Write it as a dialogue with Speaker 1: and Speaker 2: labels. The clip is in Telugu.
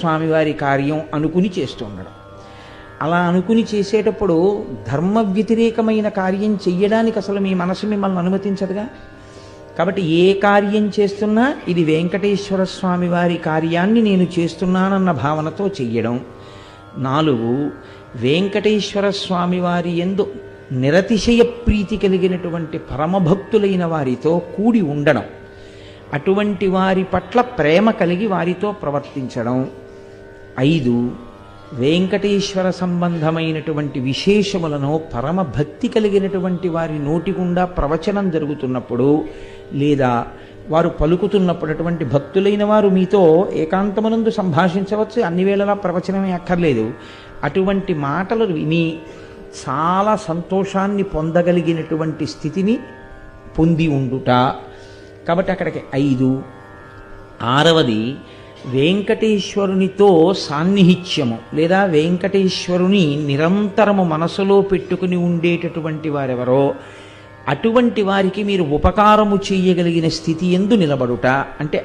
Speaker 1: స్వామి వారి కార్యం అనుకుని చేస్తూ ఉండడం. అలా అనుకుని చేసేటప్పుడు ధర్మ వ్యతిరేకమైన కార్యం చెయ్యడానికి అసలు మీ మనసు మిమ్మల్ని అనుమతించదుగా. కాబట్టి ఏ కార్యం చేస్తున్నా ఇది వెంకటేశ్వర స్వామి వారి కార్యాన్ని నేను చేస్తున్నానన్న భావనతో చెయ్యడం. 4, వెంకటేశ్వర స్వామి వారి యందు నిరతిశయ ప్రీతి కలిగినటువంటి పరమభక్తులైన వారితో కూడి ఉండడం, అటువంటి వారి పట్ల ప్రేమ కలిగి వారితో ప్రవర్తించడం. 5, వెంకటేశ్వర సంబంధమైనటువంటి విశేషములను పరమ భక్తి కలిగినటువంటి వారి నోటి గుండా ప్రవచనం జరుగుతున్నప్పుడు లేదా వారు పలుకుతున్నప్పుడు, అటువంటి భక్తులైన వారు మీతో ఏకాంతమునందు సంభాషించవచ్చు, అన్ని వేళలా ప్రవచనమే అక్కర్లేదు, అటువంటి మాటలు విని చాలా సంతోషాన్ని పొందగలిగినటువంటి స్థితిని పొంది ఉండుట. కాబట్టి అక్కడికి 5. 6వది వెంకటేశ్వరునితో సాన్నిహిత్యము లేదా వెంకటేశ్వరుని నిరంతరము మనసులో పెట్టుకుని ఉండేటటువంటి వారెవరో అటువంటి వారికి మీరు ఉపకారము చేయగలిగిన స్థితి యందు నిలబడుట. అంటే